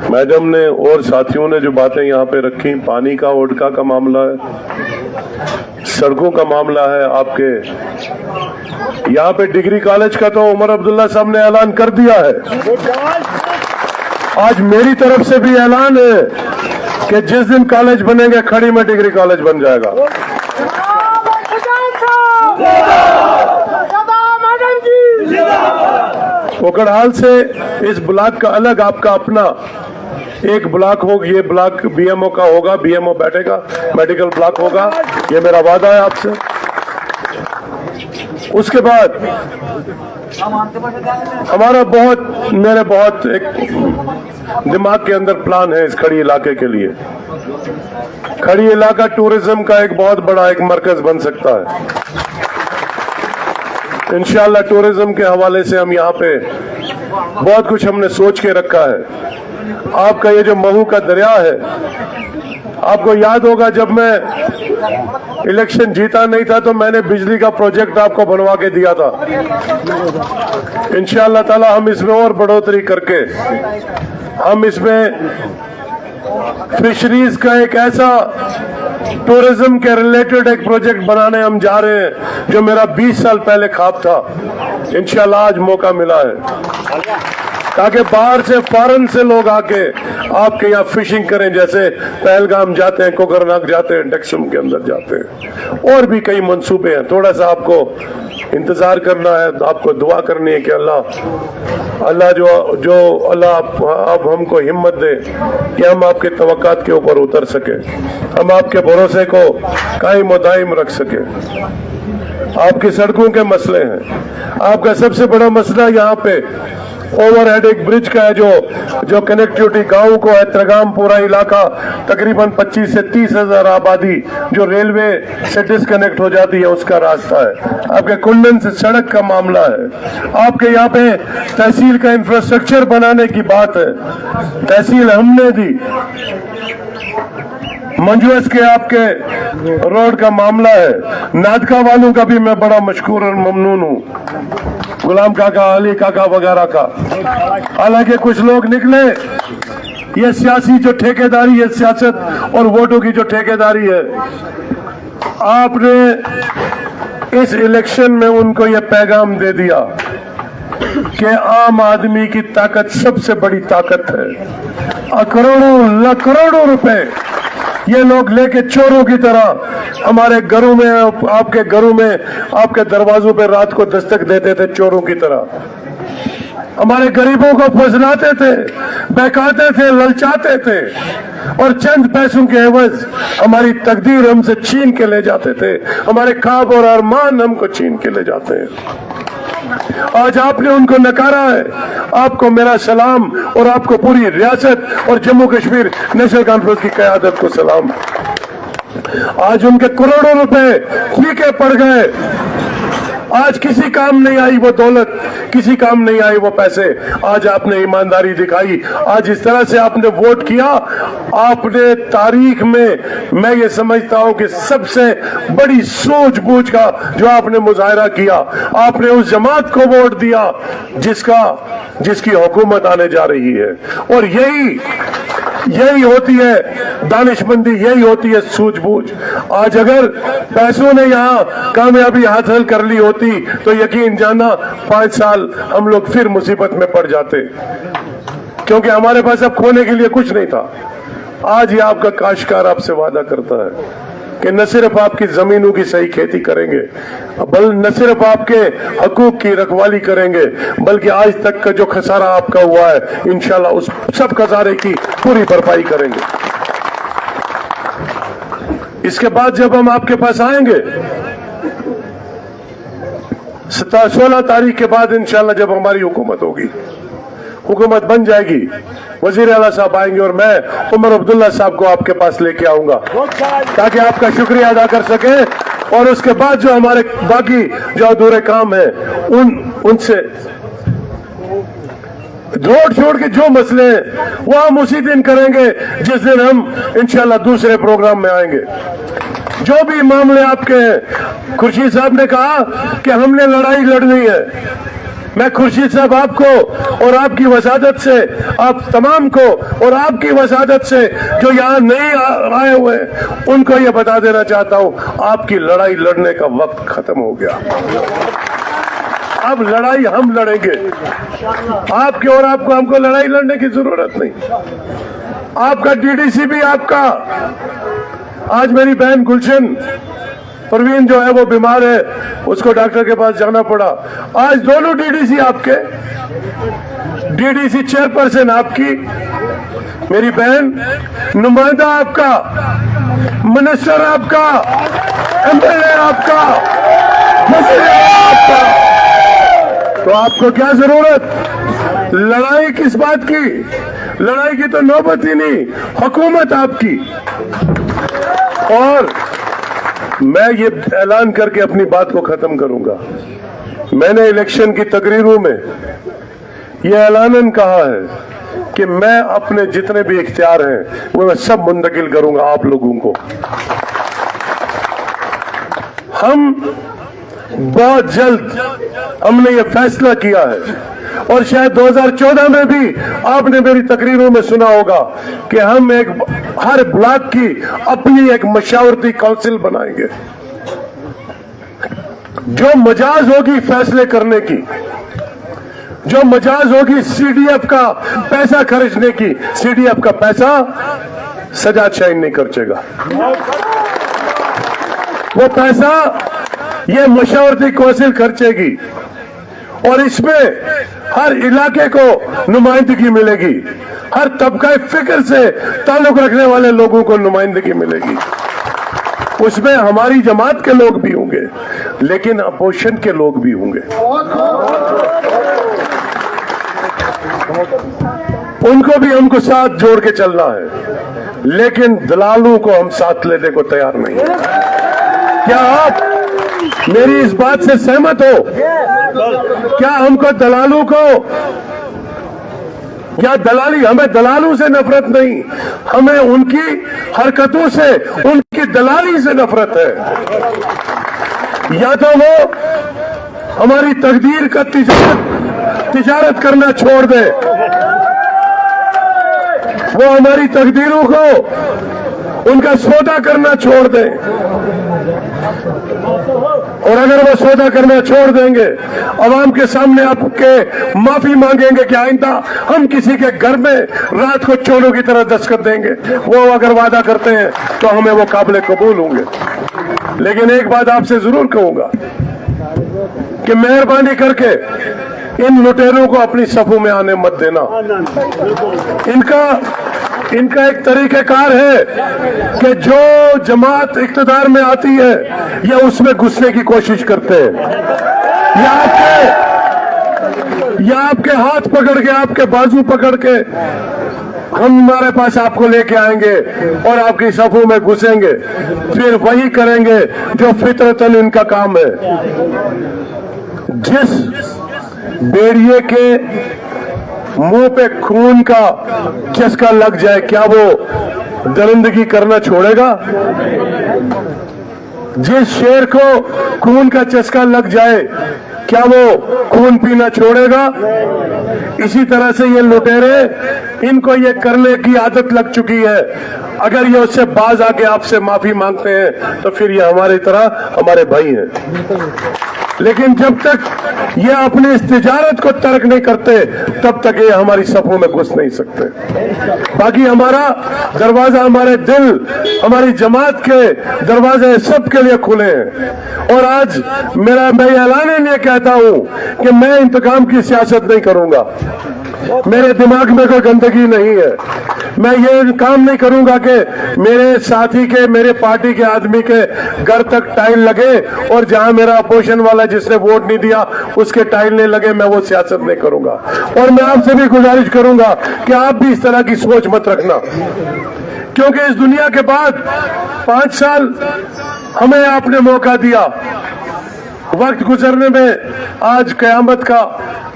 Madam ने और साथियों ने जो बातें यहाँ पे रखी, पानी का, वोडका का मामला है, सड़कों का मामला है, आपके यहाँ पे डिग्री कॉलेज का तो उमर अब्दुल्ला साहब ने ऐलान कर दिया है। आज मेरी तरफ से भी ऐलान है कि जिस दिन कॉलेज बनेंगे खड़ी में डिग्री कॉलेज बन जाएगा। कोकड़हाल से इस ब्लॉक का अलग आपका अपना एक ब्लॉक होगा, ये ब्लॉक बीएमओ का होगा, बीएमओ बैठेगा, मेडिकल ब्लॉक होगा, ये मेरा वादा है आपसे। उसके बाद हमारा मेरे बहुत एक दिमाग के अंदर प्लान है इस खड़ी इलाके के लिए। खड़ी इलाका टूरिज्म का एक बहुत बड़ा एक मरकज बन सकता है। इंशाल्लाह टूरिज्म के हवाले से हम यहाँ पे बहुत कुछ हमने सोच के रखा है। आपका ये जो महू का दरिया है, आपको याद होगा जब मैं इलेक्शन जीता नहीं था तो मैंने बिजली का प्रोजेक्ट आपको बनवा के दिया था। इंशाअल्लाह ताला हम इसमें और बढ़ोतरी करके हम इसमें फिशरीज का एक ऐसा टूरिज्म के रिलेटेड एक प्रोजेक्ट बनाने हम जा रहे हैं जो मेरा 20 साल पहले ख्वाब था। इंशाअल्लाह आज मौका मिला है ताकि बाहर से फॉरेन से लोग आके आपके यहाँ फिशिंग करें, जैसे पहलगाम जाते हैं, कोकरनाग जाते हैं, डक्सम के अंदर जाते हैं। और भी कई मंसूबे हैं, थोड़ा सा आपको इंतजार करना है, आपको दुआ करनी है कि अल्लाह जो अल्लाह आप हमको हिम्मत दे कि हम आपके तवक्कात के ऊपर उतर सके, हम आपके भरोसे को कायम व दायम रख सके। आपकी सड़कों के मसले हैं, आपका सबसे बड़ा मसला यहाँ पे ओवरहेड एक ब्रिज का है जो कनेक्टिविटी गांव को है। त्रगाम पूरा इलाका तकरीबन 25 से 30 हजार आबादी जो रेलवे से डिस्कनेक्ट हो जाती है, उसका रास्ता है। आपके कुंडन से सड़क का मामला है। आपके यहाँ पे तहसील का इंफ्रास्ट्रक्चर बनाने की बात है, तहसील हमने दी। मंजुअस के आपके रोड का मामला है। नादका वालों का भी मैं बड़ा मशकूर और ममनून हूँ, गुलाम काका, अली काका वगैरह का। हालांकि कुछ लोग निकले, ये सियासी जो ठेकेदारी है, सियासत और वोटों की जो ठेकेदारी है, आपने इस इलेक्शन में उनको ये पैगाम दे दिया कि आम आदमी की ताकत सबसे बड़ी ताकत है। करोड़ों रुपए ये लोग लेके चोरों की तरह हमारे घरों में, आपके घरों में, आपके दरवाजों पे रात को दस्तक देते थे चोरों की तरह। हमारे गरीबों को फुसलाते थे, बहकाते थे, ललचाते थे और चंद पैसों के एवज हमारी तकदीर हमसे छीन के ले जाते थे। हमारे ख्वाब और अरमान हमको छीन के ले जाते हैं। आज आपने उनको नकारा है। आपको मेरा सलाम और आपको पूरी रियासत और जम्मू कश्मीर नेशनल कॉन्फ्रेंस की क़यादत को सलाम। आज उनके करोड़ों रुपए फीके पड़ गए। आज किसी काम नहीं आई वो दौलत, किसी काम नहीं आई वो पैसे। आज आपने ईमानदारी दिखाई, आज इस तरह से आपने वोट किया। आपने तारीख में, मैं ये समझता हूं कि सबसे बड़ी सूझबूझ का जो आपने मुजाहरा किया, आपने उस जमात को वोट दिया जिसकी हुकूमत आने जा रही है। और यही होती है दानिशमंदी, यही होती है सूझबूझ। आज अगर पैसों ने यहाँ कामयाबी हासिल कर ली होती तो यकीन जाना 5 साल हम लोग फिर मुसीबत में पड़ जाते, क्योंकि हमारे पास अब खोने के लिए कुछ नहीं था। आज ये आपका काश्तकार आपसे वादा करता है कि न सिर्फ आपकी जमीनों की सही खेती करेंगे, न सिर्फ आपके हकूक की रखवाली करेंगे, बल्कि आज तक का जो खसारा आपका हुआ है इंशाल्लाह उस सब खसारे की पूरी भरपाई करेंगे। इसके बाद जब हम आपके पास आएंगे 16 तारीख के बाद इंशाल्लाह जब हमारी हुकूमत होगी, हुकूमत बन जाएगी, वजीर आला साहब आएंगे और मैं उमर अब्दुल्ला साहब को आपके पास लेके आऊंगा ताकि आपका शुक्रिया अदा कर सके। और उसके बाद जो हमारे बाकी जो अधूरे काम है उनसे रोड छोड़ के जो मसले हैं वो हम उसी दिन करेंगे जिस दिन हम इंशाल्लाह दूसरे प्रोग्राम में आएंगे। जो भी मामले आपके हैं, खुर्शीद साहब ने कहा कि हमने लड़ाई लड़नी है, मैं खुर्शीद साहब आपको और आपकी वसादत से, आप तमाम को और आपकी वसादत से जो यहाँ नहीं आए हुए उनको ये बता देना चाहता हूँ, आपकी लड़ाई लड़ने का वक्त खत्म हो गया। अब लड़ाई हम लड़ेंगे, आपके और आपको हमको लड़ाई लड़ने की जरूरत नहीं। आपका डीडीसी भी आपका, आज मेरी बहन गुलशन परवीन जो है वो बीमार है, उसको डॉक्टर के पास जाना पड़ा। आज दोनों डीडीसी आपके, डीडीसी चेयरपर्सन आपकी, मेरी बहन, नुमाइंदा आपका, मिनिस्टर आपका, एमएलए आपका, वज़ीर आपका। तो आपको क्या जरूरत लड़ाई किस बात की? लड़ाई की तो नौबत ही नहीं, हुकूमत आपकी। और मैं ये ऐलान करके अपनी बात को खत्म करूंगा। मैंने इलेक्शन की तकरीरों में ये ऐलानन कहा है कि मैं अपने जितने भी इख्तियार हैं वो मैं सब मुंतकिल करूंगा आप लोगों को। हम बहुत जल्द हमने ये फैसला किया है और शायद 2014 में भी आपने मेरी तकरीरों में सुना होगा कि हम एक हर ब्लॉक की अपनी एक मशावरती काउंसिल बनाएंगे। जो मजाज होगी फैसले करने की, जो मजाज होगी सीडीएफ का पैसा खर्चने की, सीडीएफ का पैसा सजाद शाहीन नहीं खर्चेगा। वो पैसा ये मशावरती काउंसिल खर्चेगी और इसमें हर इलाके को नुमाइंदगी मिलेगी, हर तबका फिक्र से ताल्लुक रखने वाले लोगों को नुमाइंदगी मिलेगी। उसमें हमारी जमात के लोग भी होंगे लेकिन अपोजिशन के लोग भी होंगे। उनको भी हमको साथ जोड़ के चलना है, लेकिन दलालों को हम साथ लेने को तैयार नहीं है। क्या आप मेरी इस बात से सहमत हो? क्या हमको दलालों को, क्या दलाली, हमें दलालों से नफरत नहीं, हमें उनकी हरकतों से, उनकी दलाली से नफरत है। या तो वो हमारी तकदीर का तिजारत करना छोड़ दे, वो हमारी तकदीरों को उनका सौदा करना छोड़ दे, और अगर वो सौदा करना छोड़ देंगे, अवाम के सामने आपके माफी मांगेंगे कि आइंदा हम किसी के घर में रात को चोरों की तरह दस्तखत देंगे, वो अगर वादा करते हैं तो हमें वो काबिल कबूल होंगे। लेकिन एक बात आपसे जरूर कहूंगा कि मेहरबानी करके इन लुटेरों को अपनी सफों में आने मत देना। इनका एक तरीक़ेकार है कि जो जमात इक़्तिदार में आती है या उसमें घुसने की कोशिश करते हैं, या आपके हाथ पकड़ के, आपके बाजू पकड़ के हमारे पास आपको लेके आएंगे और आपकी सफों में घुसेंगे, फिर वही करेंगे जो फितरतन इनका काम है। जिस बेड़िए के मुंह पे खून का चस्का लग जाए, क्या वो दरिंदगी करना छोड़ेगा? जिस शेर को खून का चस्का लग जाए, क्या वो खून पीना छोड़ेगा? इसी तरह से ये लुटेरे, इनको ये करने की आदत लग चुकी है। अगर ये उससे बाज आके आपसे माफी मांगते हैं तो फिर ये हमारी तरह हमारे भाई हैं। लेकिन जब तक ये अपनी इस तिजारत को तर्क नहीं करते तब तक ये हमारी सफों में घुस नहीं सकते। बाकी हमारा दरवाजा, हमारे दिल, हमारी जमात के दरवाजे सबके लिए खुले हैं। और आज मैं ऐलान ये कहता हूं कि मैं इंतकाम की सियासत नहीं करूंगा। मेरे दिमाग में कोई गंदगी नहीं है। मैं ये काम नहीं करूंगा कि मेरे साथी के, मेरे पार्टी के आदमी के घर तक टाइल लगे और जहां मेरा अपोजिशन वाला जिसने वोट नहीं दिया उसके टाइल नहीं लगे, मैं वो सियासत नहीं करूंगा। और मैं आपसे भी गुजारिश करूंगा कि आप भी इस तरह की सोच मत रखना, क्योंकि इस दुनिया के बाद 5 साल हमें आपने मौका दिया। वक्त गुजरने में आज कयामत का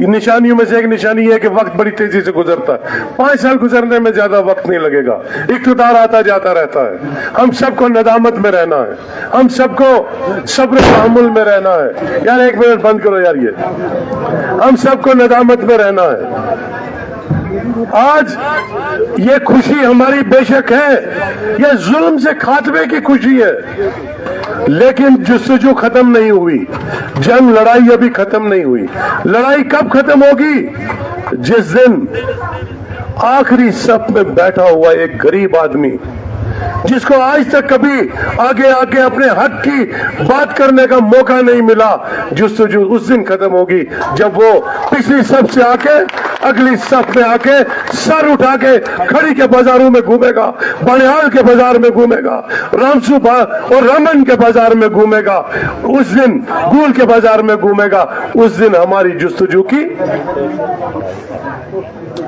निशानियों में से एक निशानी है कि वक्त बड़ी तेजी से गुजरता है। 5 साल गुजरने में ज्यादा वक्त नहीं लगेगा, इक़्तिदार आता जाता रहता है। हम सबको नदामत में रहना है, हम सबको सब्र तहम्मुल में रहना है। यार 1 मिनट बंद करो यार, ये हम सबको नदामत में रहना है। आज ये खुशी हमारी बेशक है, ये जुल्म से खात्मे की खुशी है, लेकिन जुस्तजू खत्म नहीं हुई, जंग लड़ाई अभी खत्म नहीं हुई। लड़ाई कब खत्म होगी? जिस दिन आखिरी सफ में बैठा हुआ एक गरीब आदमी जिसको आज तक कभी आगे आके अपने हक की बात करने का मौका नहीं मिला, जुस्तजू उस दिन खत्म होगी जब वो पिछली सफ से आके अगली सफ में आके सर उठा के खड़ी के बाजारों में घूमेगा, बनिहाल के बाजार में घूमेगा, रामसू और रमन के बाजार में घूमेगा, उस दिन गुल के बाजार में घूमेगा। उस दिन हमारी जुस्तजू की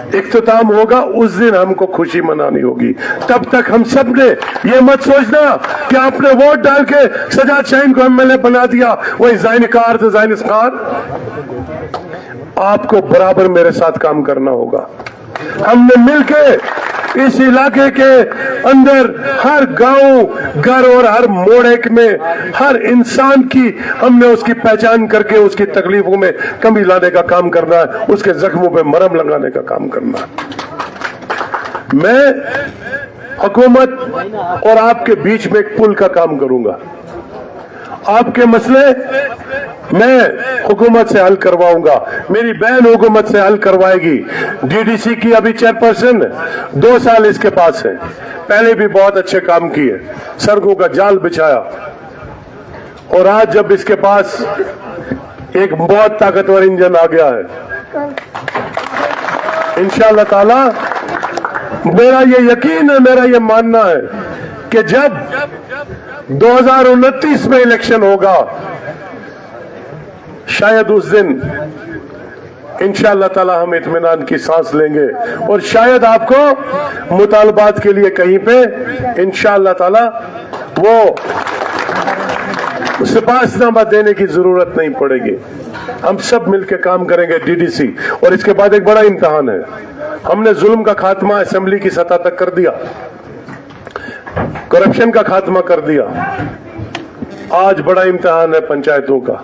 इख्तिताम होगा, उस दिन हमको खुशी मनानी होगी। तब तक हम सब ने ये मत सोचना कि आपने वोट डाल के सजाद शाहीन को एमएलए बना दिया, वही ज़ाइनकार तो ज़ाइनकार। आपको बराबर मेरे साथ काम करना होगा। हमने मिलके इस इलाके के अंदर हर गांव, घर और हर मोड़ में हर इंसान की हमने उसकी पहचान करके उसकी तकलीफों में कमी लाने का काम करना है, उसके जख्मों पे मरहम लगाने का काम करना है। मैं हुकूमत और आपके बीच में एक पुल का काम करूंगा। आपके मसले मैं हुकूमत से हल करवाऊंगा, मेरी बहन हुकूमत से हल करवाएगी। डीडीसी की अभी चेयरपर्सन 2 साल इसके पास है, पहले भी बहुत अच्छे काम किए, सड़कों का जाल बिछाया, और आज जब इसके पास एक बहुत ताकतवर इंजन आ गया है, इंशाअल्लाह ताला मेरा ये यकीन है, मेरा ये मानना है कि जब 2029 में इलेक्शन होगा, शायद उस दिन इंशाअल्लाह ताला हम इत्मीनान की सांस लेंगे, और शायद आपको मुतालबात के लिए कहीं पे इंशाअल्लाह ताला वो सिफारिशनामा देने की जरूरत नहीं पड़ेगी। हम सब मिलकर काम करेंगे डीडीसी। और इसके बाद एक बड़ा इम्तिहान है, हमने जुल्म का खात्मा असेंबली की सतह तक कर दिया, करप्शन का खात्मा कर दिया। आज बड़ा इम्तिहान है पंचायतों का।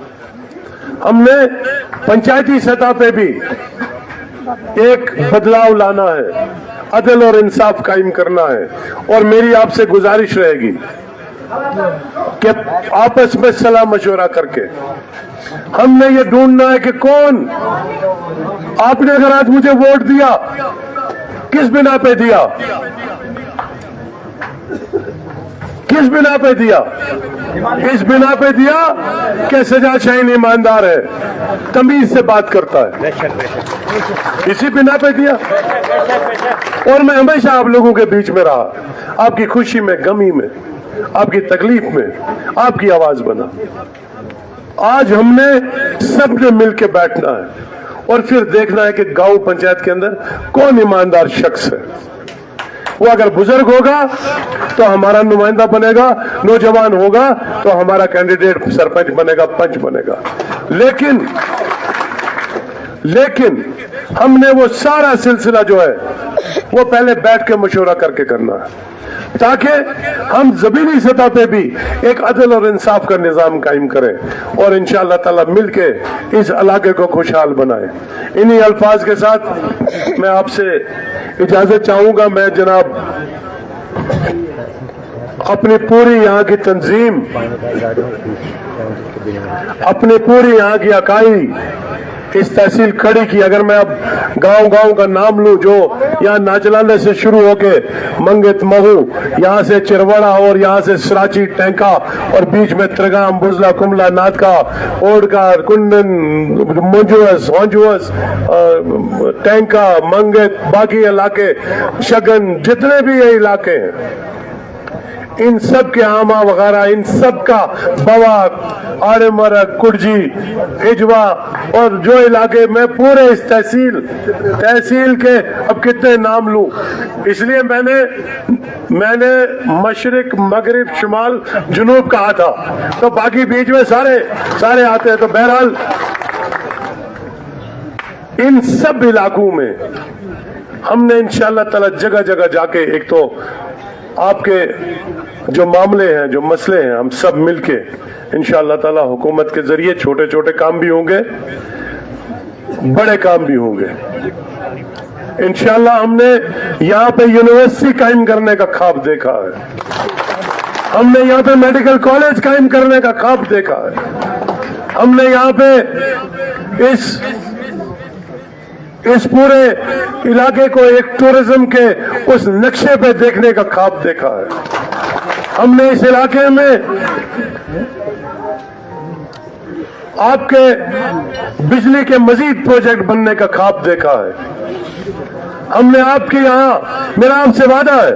हमने पंचायती सतह पे भी एक बदलाव लाना है, अदल और इंसाफ कायम करना है। और मेरी आपसे गुजारिश रहेगी कि आपस में सलाह मशवरा करके हमने ये ढूंढना है कि कौन, आपने अगर आज मुझे वोट दिया, किस बिना पे दिया, किस बिना पे दिया? इस बिना पे दिया कि सजाद शाहीन ईमानदार है, तमीज से बात करता है, इसी बिना पे दिया। और मैं हमेशा आप लोगों के बीच में रहा, आपकी खुशी में, गमी में, आपकी तकलीफ में आपकी आवाज बना। आज हमने सबने मिलकर बैठना है और फिर देखना है कि गांव पंचायत के अंदर कौन ईमानदार शख्स है। वो अगर बुजुर्ग होगा तो हमारा नुमाइंदा बनेगा, नौजवान होगा तो हमारा कैंडिडेट सरपंच बनेगा, पंच बनेगा। लेकिन हमने वो सारा सिलसिला जो है वो पहले बैठ के मशवरा करके करना है, ताकि हम जमीनी सतह पे भी एक अदल और इंसाफ का निजाम कायम करें और इंशाअल्लाह ताला मिलके इस इलाके को खुशहाल बनाएं। इन्हीं अल्फाज के साथ मैं आपसे इजाजत चाहूंगा। मैं जनाब अपनी पूरी यहाँ की तंजीम, अपनी पूरी यहाँ की इकाई, इस तहसील खड़ी की, अगर मैं अब गांव गांव का नाम लूं, जो यहाँ नाचलाने से शुरू होके मंगित महू, यहाँ से चिरवड़ा और यहाँ से सराची टैंका और बीच में त्रिगाम, बुजला, कुमला, नादका, ओडका, कुंडन, मुंजुअस, होंजुअस, टैंका, मंगित, बाकी इलाके, शगन, जितने भी ये इलाके हैं, इन सब के आमा वगैरह, इन सब का बवा, आड़े मरक, कुर्जी, इजवा और जो इलाके में पूरे इस तहसील के अब कितने नाम लूं, इसलिए मैंने मशरिक, मगरिब, शुमाल, जुनूब कहा था, तो बाकी बीच में सारे आते हैं। तो बहरहाल इन सब इलाकों में हमने इंशाअल्लाह ताला जगह जगह जाके एक तो आपके जो मामले हैं, जो मसले हैं, हम सब मिलके इंशाअल्लाह ताला हुकूमत के जरिए छोटे छोटे काम भी होंगे, बड़े काम भी होंगे। इंशाअल्लाह हमने यहाँ पे यूनिवर्सिटी कायम करने का ख्वाब देखा है, हमने यहाँ पे मेडिकल कॉलेज कायम करने का ख्वाब देखा है, हमने यहाँ पे इस पूरे इलाके को एक टूरिज्म के उस नक्शे पे देखने का ख्वाब देखा है। हमने इस इलाके में आपके बिजली के मजीद प्रोजेक्ट बनने का ख्वाब देखा है। हमने आपके यहाँ, मेरा आपसे वादा है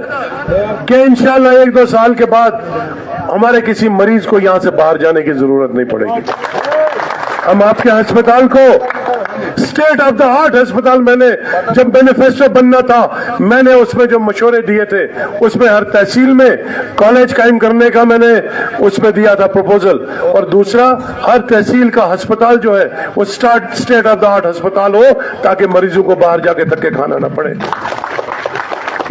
कि इंशाअल्लाह 1-2 साल के बाद हमारे किसी मरीज को यहाँ से बाहर जाने की जरूरत नहीं पड़ेगी। हम आपके अस्पताल को स्टेट ऑफ द आर्ट अस्पताल, मैंने जब मैनिफेस्टो बनना था, मैंने उसमें जो मशवरे दिए थे, उसमें हर तहसील में कॉलेज कायम करने का मैंने उसमें दिया था प्रपोजल, और दूसरा हर तहसील का अस्पताल जो है वो स्टेट ऑफ द आर्ट अस्पताल हो, ताकि मरीजों को बाहर जाके धक्के खाना ना पड़े।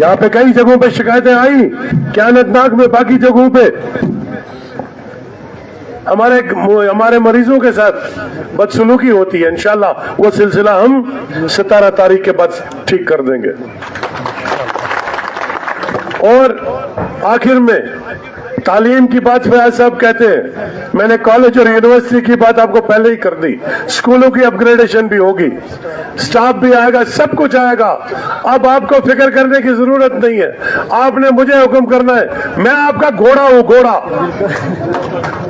यहाँ पे कई जगहों पे शिकायतें आई कि अनंतनाग में, बाकी जगहों पे हमारे मरीजों के साथ बदसलूकी होती है। इंशाल्लाह वो सिलसिला हम 17 तारीख के बाद ठीक कर देंगे। और आखिर में तालीम की बात पे सब कहते हैं, मैंने कॉलेज और यूनिवर्सिटी की बात आपको पहले ही कर दी। स्कूलों की अपग्रेडेशन भी होगी, स्टाफ भी आएगा, सब कुछ आएगा। अब आपको फिक्र करने की जरूरत नहीं है, आपने मुझे हुक्म करना है, मैं आपका घोड़ा हूं, घोड़ा।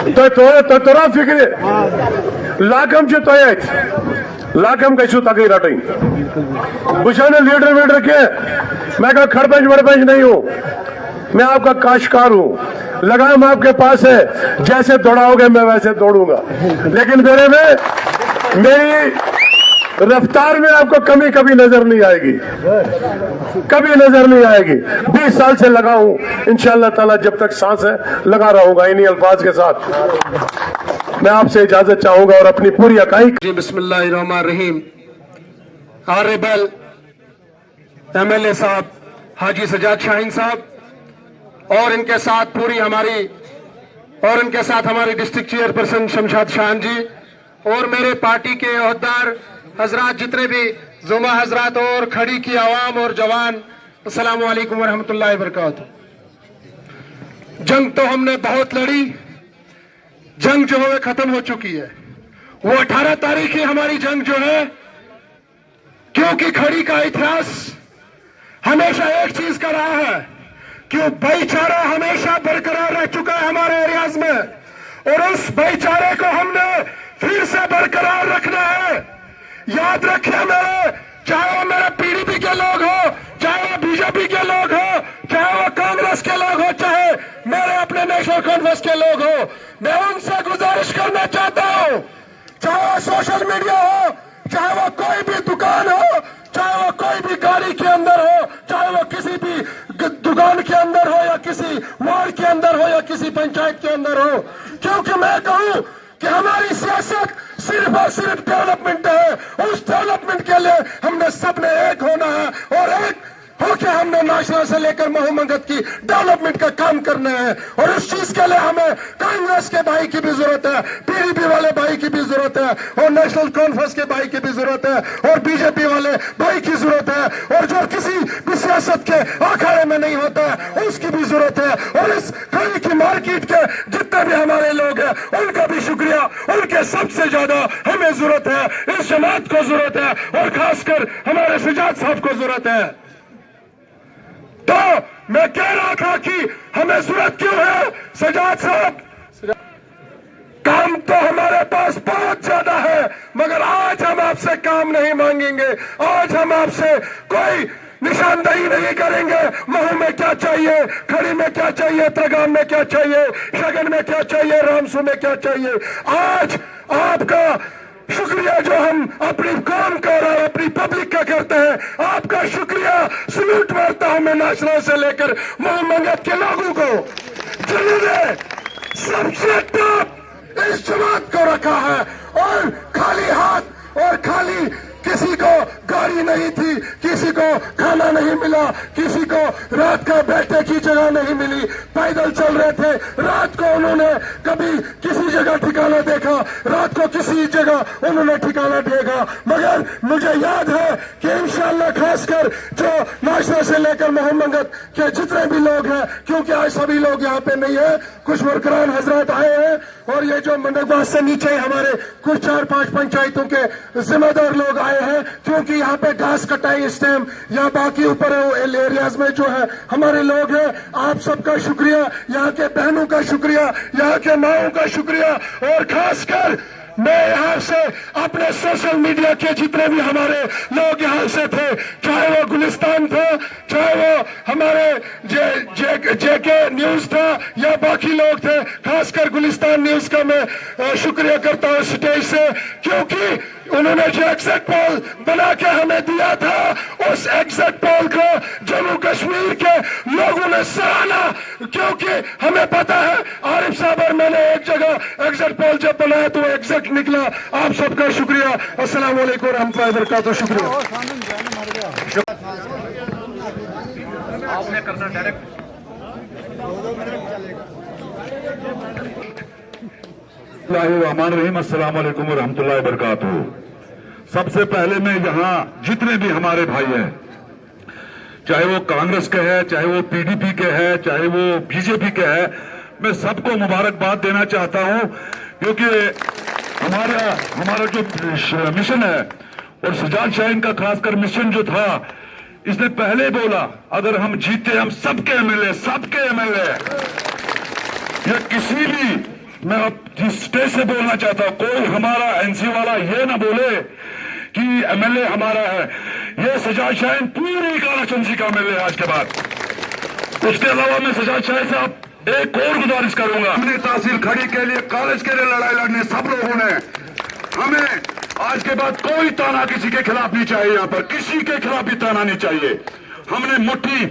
तो तोरा फिक्र लाकम जो तो लाकम कैसू तक ही रटी बुशाने लीडर वीडर के, मैं का खड़बंज वड़बंज नहीं हूं, मैं आपका काश्तकार हूं। लगाम आपके पास है, जैसे दौड़ाओगे मैं वैसे दौड़ूंगा, लेकिन मेरी रफ्तार में आपको कमी कभी नजर नहीं आएगी, कभी नजर नहीं आएगी। 20 साल से लगा हूं, इंशाअल्लाह ताला जब तक सांस है लगा रहूंगा। इन्हीं अल्फाज के साथ मैं आपसे इजाजत चाहूंगा और अपनी पूरी अकाई। बिस्मिल्लाहिर्रहमानिर्रहीम। ऑनरेबल एमएलए साहब हाजी सजाद शाहीन साहब और इनके साथ हमारी डिस्ट्रिक्ट चेयरपर्सन शमशाद शान जी और मेरे पार्टी के ओहदेदार हजरात, जितने भी जुमा हजरात और खड़ी की आवाम और जवान, अस्सलाम वालेकुम वरहमतुल्लाहि वबरकातुहू। जंग तो हमने बहुत लड़ी, जंग जो है खत्म हो चुकी है। वो 18 तारीख की हमारी जंग जो है, क्योंकि खड़ी का इतिहास हमेशा एक चीज का रहा है कि भाईचारा हमेशा बरकरार रह चुका है हमारे एरियाज में, और उस भाईचारे को हमने फिर से बरकरार रखना है। याद रखिए मेरे, चाहे वो मेरे पीडीपी के लोग हो, चाहे वो बीजेपी के लोग हो, चाहे वो कांग्रेस के लोग हो, चाहे मेरे अपने नेशनल कॉन्फ्रेंस के लोग हो, मैं उनसे गुजारिश करना चाहता हूं, चाहे वो सोशल मीडिया हो, चाहे वो कोई भी दुकान हो, चाहे वो कोई भी गाड़ी के अंदर हो, चाहे वो किसी भी दुकान के अंदर हो, या किसी वार्ड के अंदर हो, या किसी पंचायत के अंदर हो, क्योंकि मैं कहूं कि हमारी सियासत सिर्फ और सिर्फ डेवलपमेंट है। उस डेवलपमेंट के लिए हमने सबने एक होना है, और एक होके हमने नेशनल से लेकर मोहम्मद की डेवलपमेंट का काम करना है। और उस चीज के लिए हमें कांग्रेस के भाई की भी जरूरत है, पीडीपी वाले भाई की भी जरूरत है, और नेशनल कॉन्फ्रेंस के भाई की भी जरूरत है, और बीजेपी वाले भाई की जरूरत है, और जो किसी भी सियासत के अखाड़े में नहीं होता है उसकी भी जरूरत है। और इस खड़ी की मार्केट के जितने भी हमारे लोग हैं उनका भी शुक्रिया, उनके सबसे ज्यादा हमें जरूरत है, इस जमात को जरूरत है, और खासकर हमारे सजाद साहब को जरूरत है। तो मैं कह रहा था कि हमें जरूरत क्यों है सजाद साहब, काम तो हमारे पास बहुत ज्यादा है, मगर आज हम आपसे काम नहीं मांगेंगे, आज हम आपसे कोई निशानदेही नहीं करेंगे। महू में क्या चाहिए, खड़ी में क्या चाहिए, त्रगाम में क्या चाहिए, शगन में क्या चाहिए, रामसू में क्या चाहिए। आज आपका शुक्रिया जो हम अपनी कौम का और अपनी पब्लिक का करते हैं, आपका शुक्रिया सल्यूट मारता हूं मैं नेशनल से लेकर मोहम्मद के लोगों को, जिन्होंने सबसे टॉप इस जमात को रखा है। और खाली हाथ और खाली किसी को गाड़ी नहीं थी, किसी को खाना नहीं मिला, किसी को रात का बैठने की जगह नहीं मिली, पैदल चल रहे थे। रात को उन्होंने कभी किसी जगह ठिकाना देखा, रात को किसी जगह उन्होंने ठिकाना देखा। मगर मुझे याद है कि इंशाअल्लाह खासकर जो नाश्ता से लेकर मोहम्मद के जितने भी लोग हैं, क्योंकि आज सभी लोग यहाँ पे नहीं है, कुछ वर्करान हजरात आए हैं और ये जो मंडकबाज से नीचे हमारे कुछ 4-5 पंचायतों के जिम्मेदार लोग आए हैं, क्योंकि यहाँ पे घास कटाई इस टाइम या बाकी ऊपर एरियाज में जो है हमारे लोग हैं। आप सबका शुक्रिया, यहाँ के बहनों का शुक्रिया, यहाँ के माओं का शुक्रिया, और खासकर मैं यहाँ से अपने सोशल मीडिया के जितने भी हमारे लोग यहाँ से थे, चाहे वो गुलिस्तान था, चाहे वो हमारे जेके न्यूज था या बाकी लोग थे, खासकर गुलिस्तान न्यूज का मैं शुक्रिया करता हूँ स्टेज से, क्योंकि उन्होंने जो एग्जिट पोल बना के हमें दिया था, उस एग्जिट पोल को जम्मू कश्मीर के लोगों ने सराहा, क्योंकि हमें पता है आरिफ साहब और मैंने एक जगह एग्जिट पोल जब बनाया तो एग्जिट निकला। आप सबका शुक्रिया। अस्सलाम वालेकुम रहमतुल्लाहि व बरकातहू। शुक्रिया। आपने करना डायरेक्ट। रहमान अस्सलाम वालेकुम रहमतुल्लाहि व बरकातहू। सबसे पहले मैं यहाँ जितने भी हमारे भाई हैं, चाहे वो कांग्रेस के हैं, चाहे वो पीडीपी के हैं, चाहे वो बीजेपी के हैं, मैं सबको मुबारकबाद देना चाहता हूँ, क्योंकि हमारा जो मिशन है और सजाद शाहीन का खासकर मिशन जो था, इसने पहले बोला अगर हम जीते हम सबके एमएलए या किसी भी, मैं अब जिस स्टेज से बोलना चाहता हूं, कोई हमारा एनसी वाला ये ना बोले कि एमएलए हमारा है। ये सजाद शाहीन पूरी कालाचंसी का एमएलए आज के बाद। उसके अलावा मैं सजाद शाहीन साहब एक और गुजारिश करूंगा, हमने तहसील खड़ी के लिए, कॉलेज के लिए लड़ाई लड़ने सब लोगों ने, हमें आज के बाद कोई ताना किसी के खिलाफ नहीं चाहिए, यहाँ पर किसी के खिलाफ भी ताना नहीं चाहिए। हमने मुट्ठी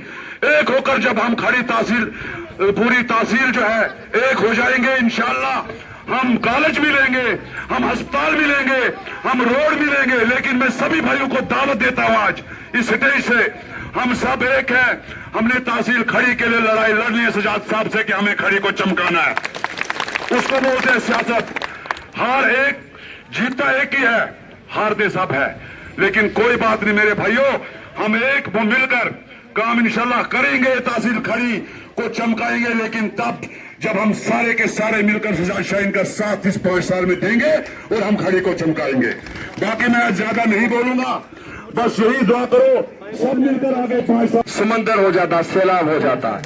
एक होकर जब हम खड़ी तहसील, पूरी तहसील जो है एक हो जाएंगे, इंशाअल्लाह हम कॉलेज भी लेंगे, हम अस्पताल भी लेंगे, हम रोड भी लेंगे। लेकिन मैं सभी भाइयों को दावत देता हूं आज इस स्टेज से, हम सब एक हैं। हमने तहसील खड़ी के लिए लड़ाई लड़नी है सजाद साहब से कि हमें खड़ी को चमकाना है। उसको बोलते हैं सियासत। हार एक, जीतता एक ही है, हारते सब है। लेकिन कोई बात नहीं मेरे भाइयों, हम एक मिलकर काम इंशाल्लाह करेंगे, तहसील खड़ी को चमकाएंगे। लेकिन तब जब हम सारे के सारे मिलकर सजाद शाहीन का साथ इस 5 साल में देंगे और हम खड़ी को चमकाएंगे। बाकी मैं ज्यादा नहीं बोलूंगा, बस यही दुआ करो सब मिलकर आगे 5 साल। समंदर हो जाता, सैलाब हो जाता है।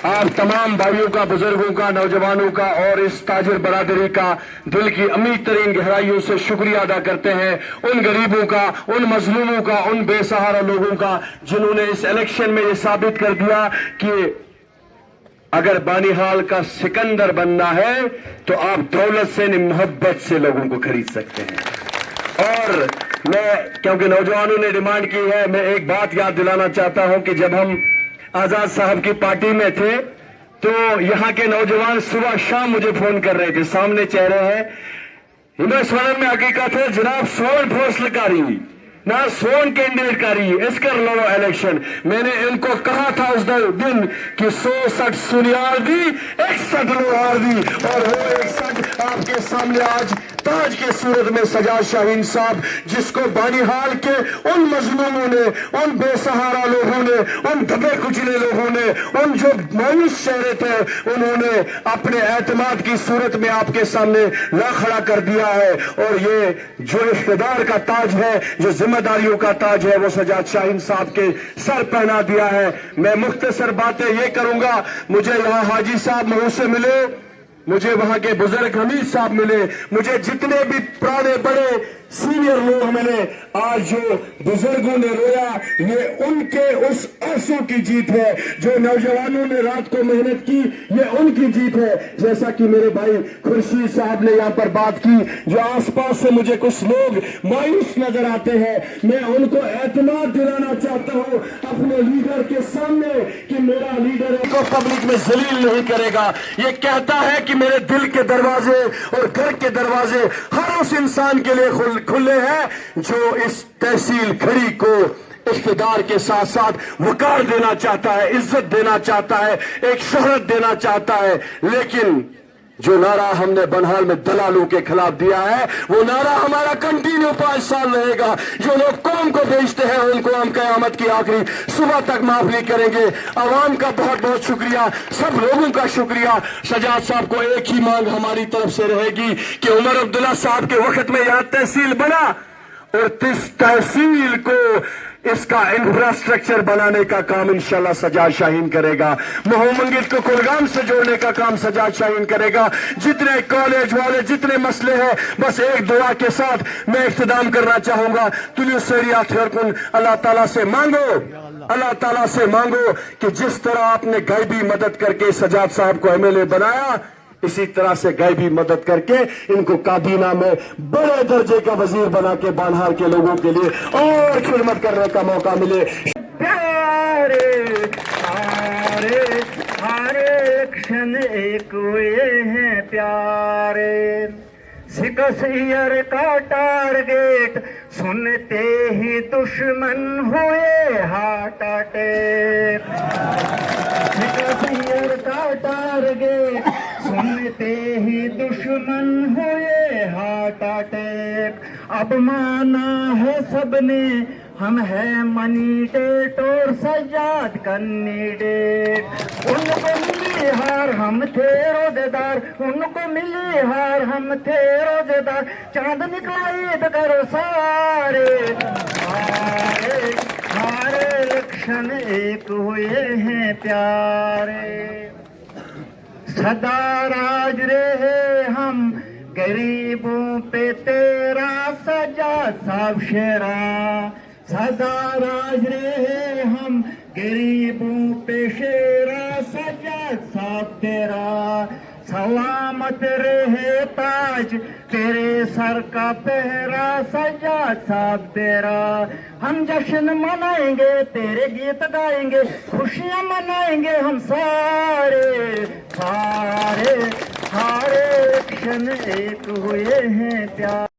आप तमाम भाइयों का, बुजुर्गों का, नौजवानों का और इस ताजिर बरादरी का दिल की अमीर तरीन गहराइयों से शुक्रिया अदा करते हैं, उन गरीबों का, उन मजलूमों का, उन बेसहारा लोगों का, जिन्होंने इस इलेक्शन में ये साबित कर दिया कि अगर बानिहाल का सिकंदर बनना है तो आप दौलत से नहीं मोहब्बत से लोगों को खरीद सकते हैं। और मैं, क्योंकि नौजवानों ने डिमांड की है, मैं एक बात याद दिलाना चाहता हूं कि जब हम आजाद साहब की पार्टी में थे तो यहाँ के नौजवान सुबह शाम मुझे फोन कर रहे थे, सामने चेहरे हैं, हिंदुस्तान में हकीकत है जनाब, सोन फौसलकारी ना सोन कैंडिडेट कारी इसकर लड़ो इलेक्शन। मैंने इनको कहा था उस दिन कि 160 सुनियार दी 61 लोहार दी, और वो 61 आपके सामने आज ताज के सूरत में सजाद शाहीन साहब, जिसको बानिहाल के उन मजलूमों ने, उन बेसहारा लोगों ने, उन दबे कुचले लोगों ने, उन जो मायूस चेहरे थे, उन्होंने अपने एतमाद की सूरत में आपके सामने ला खड़ा कर दिया है। और ये जो इख्तिदार का ताज है, जो जिम्मेदारियों का ताज है, वो सजाद शाहीन साहब के सर पहना दिया है। मैं मुख्तसर बातें ये करूंगा, मुझे यहाँ हाजी साहब महू से मिले, मुझे वहां के बुजुर्ग हमीद साहब मिले, मुझे जितने भी पुराने बड़े सीनियर लोग मिले। आज जो बुजुर्गों ने रोया, ये उनके उस आंसू की जीत है। जो नौजवानों ने रात को मेहनत की, ये उनकी जीत है। जैसा कि मेरे भाई खुर्शीद साहब ने यहाँ पर बात की, जो आसपास से मुझे कुछ लोग मायूस नजर आते हैं, मैं उनको एतमाद दिलाना चाहता हूँ अपने लीडर के सामने कि मेरा लीडर को पब्लिक में जलील नहीं करेगा। ये कहता है कि मेरे दिल के दरवाजे और घर के दरवाजे हर उस इंसान के लिए کھلے ہیں جو اس تحصیل کھڑی کو اقتدار کے ساتھ ساتھ وقار دینا چاہتا ہے, عزت دینا چاہتا ہے, ایک شہرت دینا چاہتا ہے. لیکن جو نعرہ ہم نے بنہال میں دلالوں کے خلاف دیا ہے وہ نعرہ ہمارا کنٹینیو 5 سال رہے گا. جو لوگ قوم کو بیچتے ہیں ان کو ہم قیامت کی آخری صبح تک معاف نہیں کریں گے. عوام کا بہت بہت شکریہ, سب لوگوں کا شکریہ. سجاد صاحب کو ایک ہی مانگ ہماری طرف سے رہے گی کہ عمر عبداللہ صاحب کے وقت میں یہاں تحصیل بنا اور اس تحصیل کو اس کا انفراسٹرکچر بنانے کا کام انشاءاللہ سجاد شاہین کرے گا. مہو منگل کو کلگام سے جوڑنے کا کام سجاد شاہین کرے گا. جتنے کالج والے جتنے مسئلے ہیں بس ایک دعا کے ساتھ میں اختتام کرنا چاہوں گا. تلیو سیریات خیرکن, اللہ تعالیٰ سے مانگو, اللہ تعالیٰ سے مانگو کہ جس طرح آپ نے غیبی مدد کر کے سجاد صاحب کو ایم ایل اے بنایا اسی طرح سے غیبی مدد کر کے ان کو کابینہ میں بڑے درجے کا وزیر بنا کے بانہال کے لوگوں کے لیے اور خدمت کرنے کا موقع ملے. پیارے ہارے ہر ایکشن ایک ہوئے ہیں پیارے, 6 ایئر کا ٹارگیٹ سنتے ہی دشمن ہوئے ہارٹ اٹیک. 6 ایئر کا ٹارگیٹ سنتے ہی دشمن ہوئے ہارٹ اٹیک. اب مانا ہے سب نے ہم ہیں منی ڈیٹ اور سجاد کنیڈیٹ. ان کو ملی ہار ہم تھے روزے دار, ان کو ملی ہار ہم تھے روزے دار. چاند نکلا عید کرو سارے, ہارے ہارے الیکشن ایک ہوئے ہیں پیارے. سدا راج رہے ہم غریبوں پہ تیرا سجاد صاحب شیرا. سدا راج رہے ہم غریبوں پہ شیرا سجاد صاحب تیرا. سلامت رہے تاج تیرے سر کا پہرا سجاد صاحب تیرا. ہم جشن منائیں گے تیرے گیت گائیں گے, خوشیاں منائیں گے ہم سارے. سارے ہارے ایکشن ایک ہوئے ہیں پیار.